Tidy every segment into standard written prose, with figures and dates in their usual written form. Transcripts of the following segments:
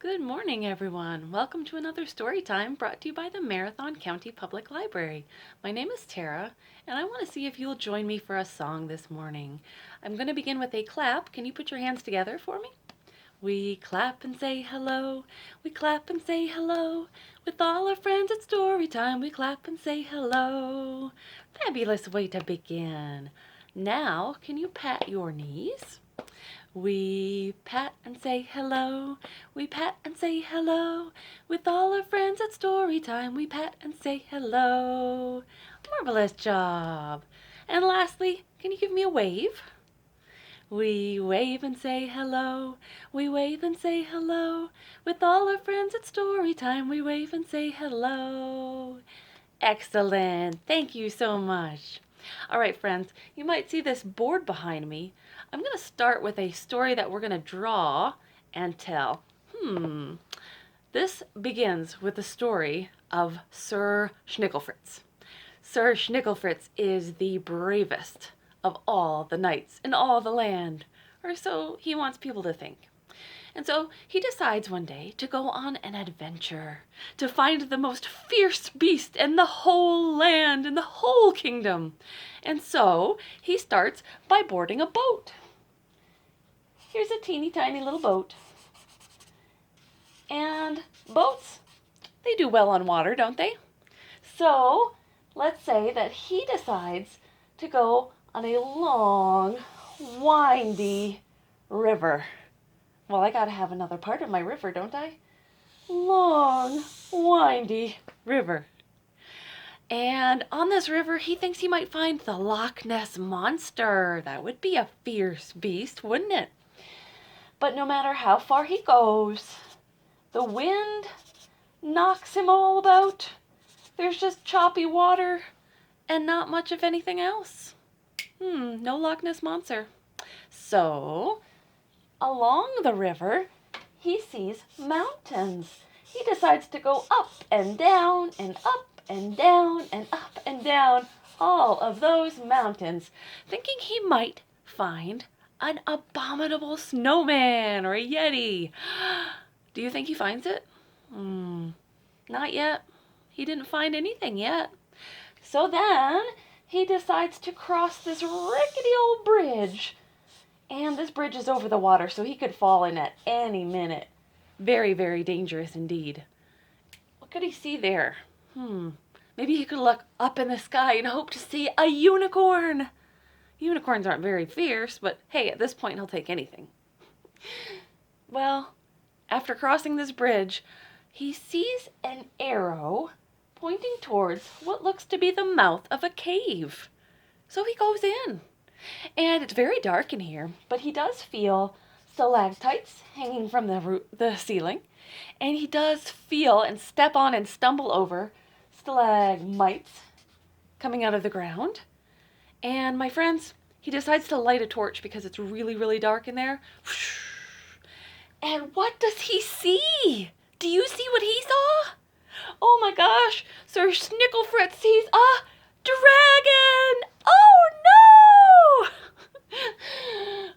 Good morning, everyone. Welcome to another story time brought to you by the Marathon County Public Library. My name is Tara, and I want to see if you'll join me for a song this morning. I'm going to begin with a clap. Can you put your hands together for me? We clap and say hello, we clap and say hello. With all our friends at story time, we clap and say hello. Fabulous way to begin. Now, can you pat your knees? We pat and say hello, we pat and say hello. With all our friends at story time, we pat and say hello. Marvelous job. And lastly, can you give me a wave? We wave and say hello, we wave and say hello. With all our friends at story time, we wave and say hello. Excellent. Thank you so much. All right, friends, you might see this board behind me. I'm going to start with a story that we're going to draw and tell. This begins with the story of Sir Schnickelfritz. Sir Schnickelfritz is the bravest of all the knights in all the land, or so he wants people to think. And so he decides one day to go on an adventure, to find the most fierce beast in the whole land, in the whole kingdom. And so he starts by boarding a boat. Here's a teeny tiny little boat. And boats, they do well on water, don't they? So let's say that he decides to go on a long, windy river. Well, I gotta have another part of my river, don't I? Long, windy river. And on this river, he thinks he might find the Loch Ness Monster. That would be a fierce beast, wouldn't it? But no matter how far he goes, the wind knocks him all about. There's just choppy water and not much of anything else. No Loch Ness Monster. So along the river, he sees mountains. He decides to go up and down and up and down and up and down all of those mountains, thinking he might find an abominable snowman or a yeti. Do you think he finds it? Not yet. He didn't find anything yet. So then he decides to cross this rickety old bridge. And this bridge is over the water, so he could fall in at any minute. Very, very dangerous indeed. What could he see there? Maybe he could look up in the sky and hope to see a unicorn. Unicorns aren't very fierce, but hey, at this point he'll take anything. Well, after crossing this bridge, he sees an arrow pointing towards what looks to be the mouth of a cave. So he goes in. And it's very dark in here, but he does feel stalactites hanging from the ceiling. And he does feel and step on and stumble over stalagmites coming out of the ground. And my friends, he decides to light a torch because it's really, really dark in there. And what does he see? Do you see what he saw? Oh my gosh, Sir Schnickelfritz sees a dragon! Oh no!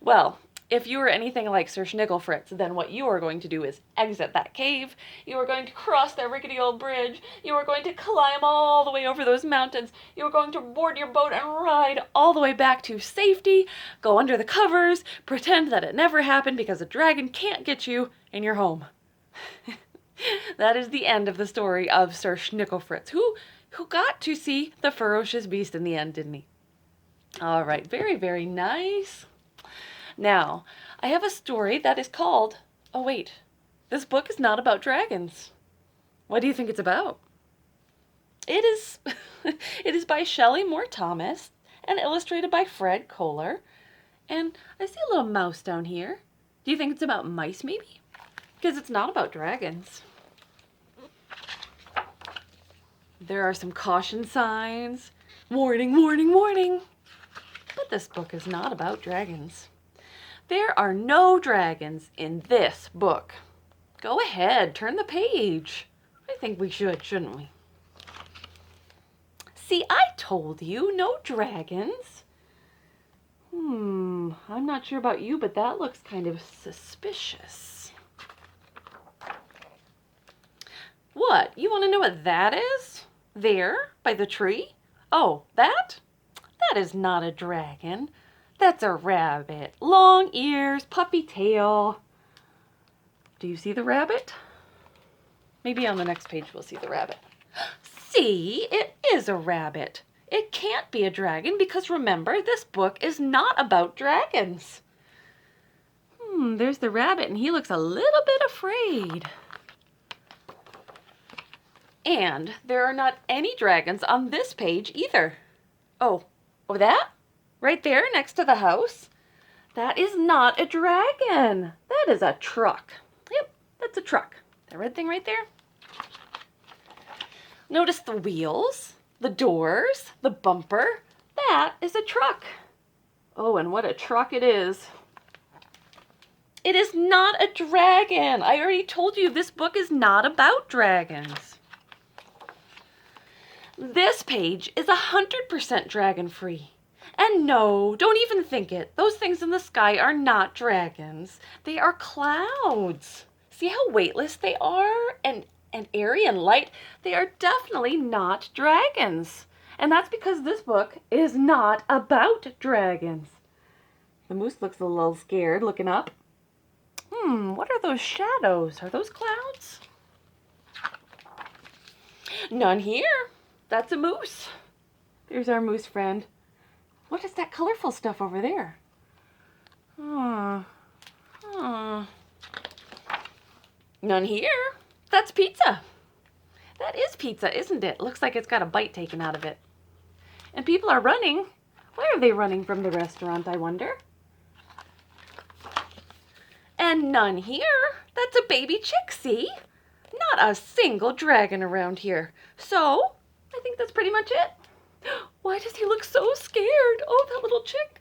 Well, if you are anything like Sir Schnickelfritz, then what you are going to do is exit that cave. You are going to cross that rickety old bridge. You are going to climb all the way over those mountains. You are going to board your boat and ride all the way back to safety. Go under the covers. Pretend that it never happened because a dragon can't get you and you're home. That is the end of the story of Sir Schnickelfritz, who got to see the ferocious beast in the end, didn't he? All right, very, very nice. Now, I have a story that is called, oh wait, this book is not about dragons. What do you think it's about? It is, it is by Shelley Moore Thomas and illustrated by Fred Kohler. And I see a little mouse down here. Do you think it's about mice maybe? Because it's not about dragons. There are some caution signs. Warning, warning, warning. But this book is not about dragons. There are no dragons in this book. Go ahead, turn the page. I think we should, shouldn't we? See, I told you, no dragons. I'm not sure about you, but that looks kind of suspicious. What? You want to know what that is? There, by the tree? Oh, that? That is not a dragon. That's a rabbit. Long ears, puffy tail. Do you see the rabbit? Maybe on the next page we'll see the rabbit. See, it is a rabbit. It can't be a dragon because remember, this book is not about dragons. There's the rabbit and he looks a little bit afraid. And there are not any dragons on this page either. Oh, that? Right there next to the house? That is not a dragon. That is a truck. Yep, that's a truck. That red thing right there. Notice the wheels, the doors, the bumper. That is a truck. Oh, and what a truck it is. It is not a dragon. I already told you this book is not about dragons. This page is 100% dragon free. And no, don't even think it. Those things in the sky are not dragons. They are clouds. See how weightless they are and airy and light? They are definitely not dragons. And that's because this book is not about dragons. The moose looks a little scared looking up. What are those shadows? Are those clouds? None here. That's a moose. There's our moose friend. What is that colorful stuff over there? None here. That's pizza. That is pizza, isn't it? Looks like it's got a bite taken out of it. And people are running. Where are they running from the restaurant, I wonder? And none here. That's a baby chick, see? Not a single dragon around here. So, I think that's pretty much it. Why does he look so scared? Oh, that little chick.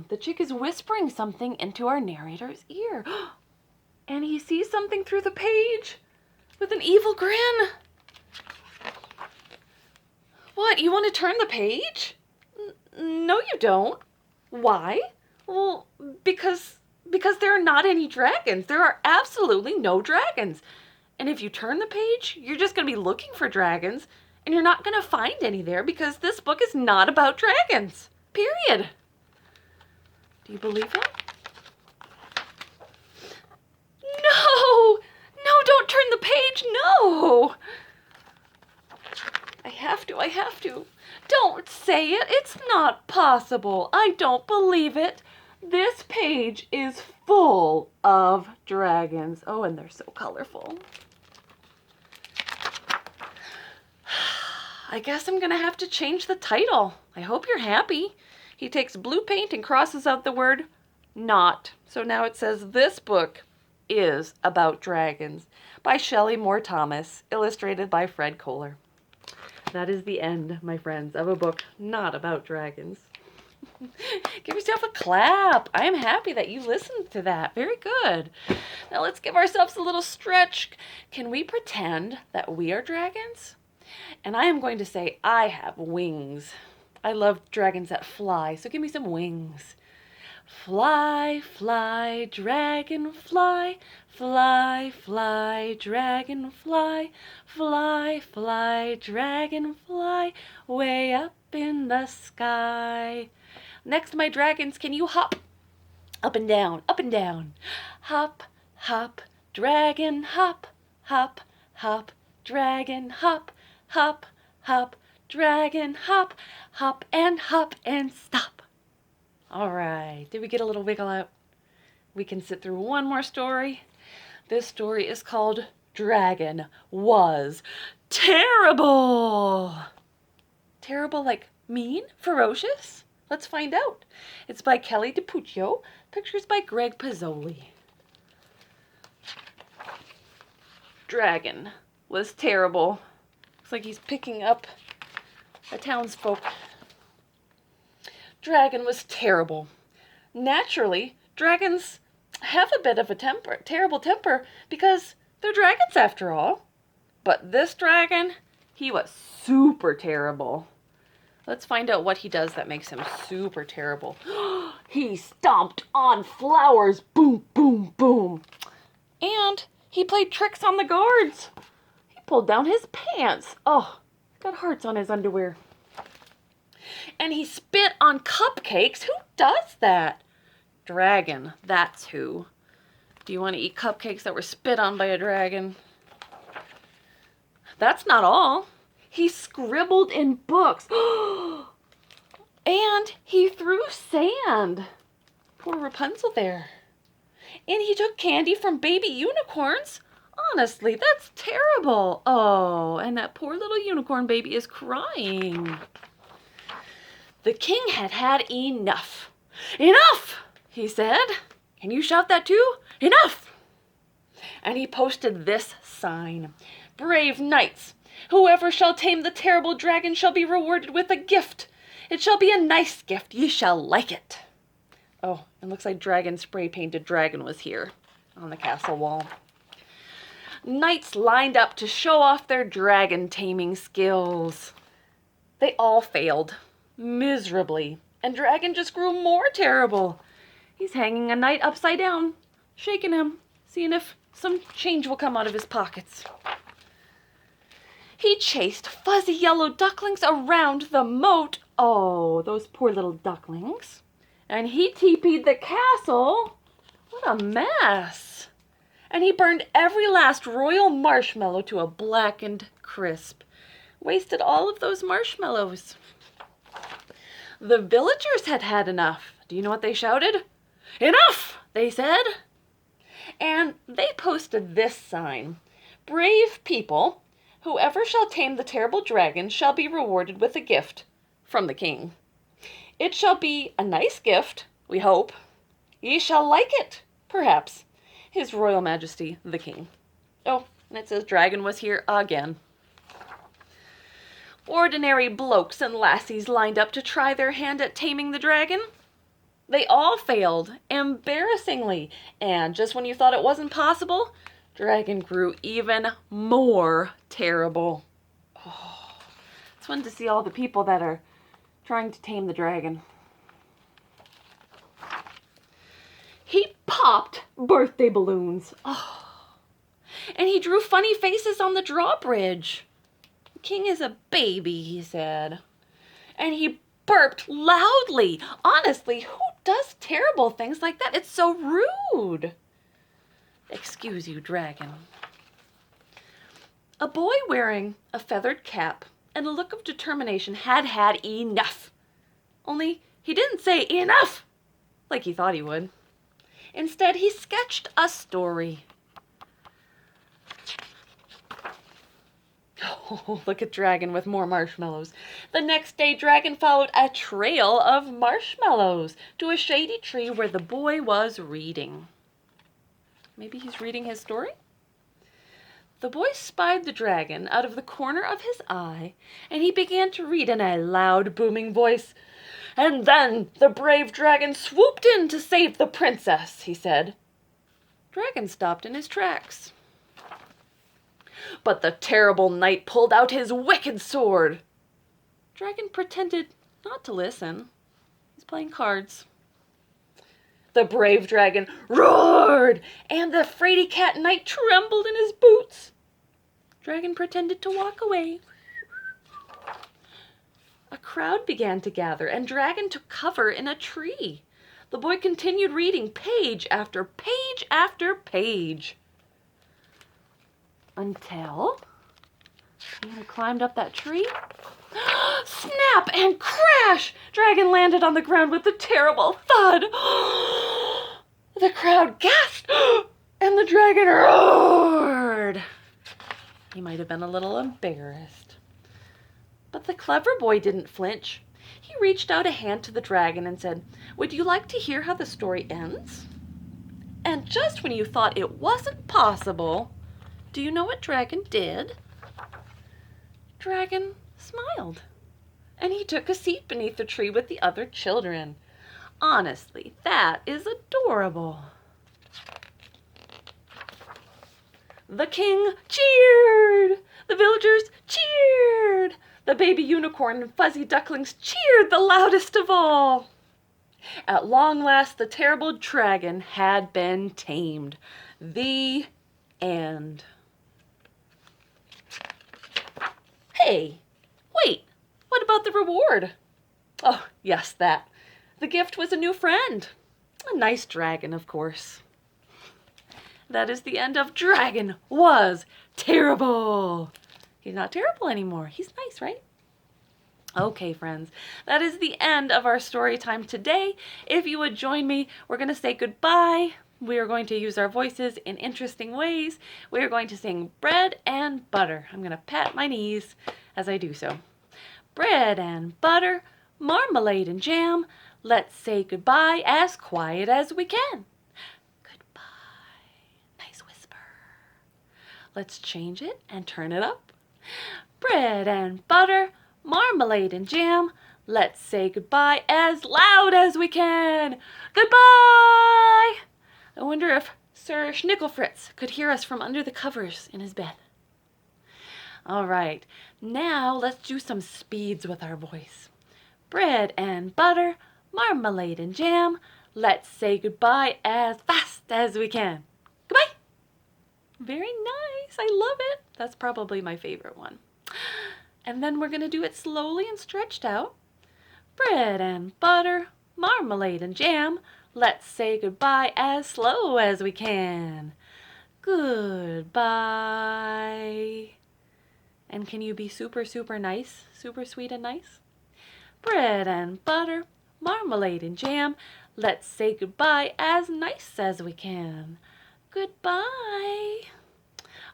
The chick is whispering something into our narrator's ear. And he sees something through the page with an evil grin. What, you want to turn the page? No, you don't. Why? Well, because there are not any dragons. There are absolutely no dragons. And if you turn the page, you're just going to be looking for dragons, and you're not going to find any there because this book is not about dragons. Period. Do you believe him? No! No, don't turn the page. No! I have to. Don't say it. It's not possible. I don't believe it. This page is full of dragons. Oh, and they're so colorful. I guess I'm gonna have to change the title. I hope you're happy. He takes blue paint and crosses out the word not. So now it says this book is about dragons by Shelley Moore Thomas, illustrated by Fred Kohler. That is the end, my friends, of a book not about dragons. Give yourself a clap. I am happy that you listened to that. Very good. Now let's give ourselves a little stretch. Can we pretend that we are dragons? And I am going to say I have wings. I love dragons that fly, so give me some wings. Fly, fly, dragon, fly. Fly, fly, dragon, fly. Fly, fly, dragon, fly. Way up in the sky. Next, my dragons, can you hop? Up and down, up and down. Hop, hop, dragon, hop. Hop, hop, dragon, hop. Hop, hop, dragon, hop. Hop and stop. All right, did we get a little wiggle out? We can sit through one more story. This story is called Dragon Was Terrible. Terrible like mean, ferocious? Let's find out. It's by Kelly DiPuccio, pictures by Greg Pizzoli. Dragon was terrible. Looks like he's picking up the townsfolk. Dragon was terrible. Naturally, dragons have a bit of a terrible temper, because they're dragons after all. But this dragon, he was super terrible. Let's find out what he does that makes him super terrible. He stomped on flowers. Boom, boom, boom. And he played tricks on the guards. He pulled down his pants. Oh, got hearts on his underwear. And he spit on cupcakes. Who does that? Dragon, that's who. Do you want to eat cupcakes that were spit on by a dragon? That's not all. He scribbled in books. And he threw sand. Poor Rapunzel there. And he took candy from baby unicorns. Honestly, that's terrible. Oh, and that poor little unicorn baby is crying. The king had had enough. Enough, he said. Can you shout that too? Enough! And he posted this sign. Brave knights, whoever shall tame the terrible dragon shall be rewarded with a gift. It shall be a nice gift. Ye shall like it. Oh, it looks like dragon spray painted dragon was here on the castle wall. Knights lined up to show off their dragon taming skills. They all failed miserably, and dragon just grew more terrible. He's hanging a knight upside down, shaking him, seeing if some change will come out of his pockets. He chased fuzzy yellow ducklings around the moat. Oh, those poor little ducklings. And he TP'd the castle. What a mess. And he burned every last royal marshmallow to a blackened crisp. Wasted all of those marshmallows. The villagers had had enough. Do you know what they shouted? Enough, they said. And they posted this sign. Brave people, whoever shall tame the terrible dragon shall be rewarded with a gift from the king. It shall be a nice gift, we hope. Ye shall like it, perhaps. His Royal Majesty, the King. Oh, and it says dragon was here again. Ordinary blokes and lassies lined up to try their hand at taming the dragon. They all failed, embarrassingly. And just when you thought it wasn't possible, dragon grew even more terrible. Oh, it's fun to see all the people that are trying to tame the dragon. He popped birthday balloons. Oh. And he drew funny faces on the drawbridge. The king is a baby, he said. And he burped loudly. Honestly, who does terrible things like that? It's so rude. Excuse you, dragon. A boy wearing a feathered cap and a look of determination had had enough. Only he didn't say enough like he thought he would. Instead, he sketched a story. Oh, look at Dragon with more marshmallows. The next day, Dragon followed a trail of marshmallows to a shady tree where the boy was reading. Maybe he's reading his story? The boy spied the dragon out of the corner of his eye, and he began to read in a loud, booming voice. And then the brave dragon swooped in to save the princess, he said. Dragon stopped in his tracks. But the terrible knight pulled out his wicked sword. Dragon pretended not to listen. He's playing cards. The brave dragon roared, and the fraidy cat knight trembled in his boots. Dragon pretended to walk away. A crowd began to gather, and Dragon took cover in a tree. The boy continued reading page after page after page. Until he climbed up that tree. Snap and crash! Dragon landed on the ground with a terrible thud. The crowd gasped, and the dragon roared. He might have been a little embarrassed. But the clever boy didn't flinch. He reached out a hand to the dragon and said, "Would you like to hear how the story ends?" And just when you thought it wasn't possible, do you know what Dragon did? Dragon smiled, and he took a seat beneath the tree with the other children. Honestly, that is adorable. The king cheered. The villagers cheered. The baby unicorn and fuzzy ducklings cheered the loudest of all. At long last, the terrible dragon had been tamed. The end. Hey, wait, what about the reward? Oh, yes, that. The gift was a new friend. A nice dragon, of course. That is the end of Dragon Was Terrible. He's not terrible anymore. He's nice, right? Okay, friends, that is the end of our story time today. If you would join me, we're going to say goodbye. We are going to use our voices in interesting ways. We are going to sing Bread and Butter. I'm going to pat my knees as I do so. Bread and butter, marmalade and jam. Let's say goodbye as quiet as we can. Goodbye. Nice whisper. Let's change it and turn it up. Bread and butter, marmalade and jam. Let's say goodbye as loud as we can. Goodbye! I wonder if Sir Schnickelfritz could hear us from under the covers in his bed. All right, now let's do some speeds with our voice. Bread and butter, marmalade and jam. Let's say goodbye as fast as we can. Goodbye! Very nice. I love it. That's probably my favorite one. And then we're going to do it slowly and stretched out. Bread and butter, marmalade and jam. Let's say goodbye as slow as we can. Goodbye. And can you be super, super nice? Super sweet and nice? Bread and butter, marmalade and jam. Let's say goodbye as nice as we can. Goodbye.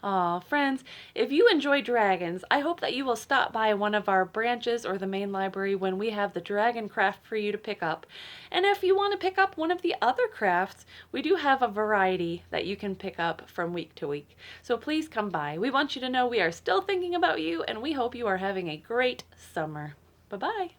Aw, friends, if you enjoy dragons, I hope that you will stop by one of our branches or the main library when we have the dragon craft for you to pick up. And if you want to pick up one of the other crafts, we do have a variety that you can pick up from week to week. So please come by. We want you to know we are still thinking about you, and we hope you are having a great summer. Bye-bye.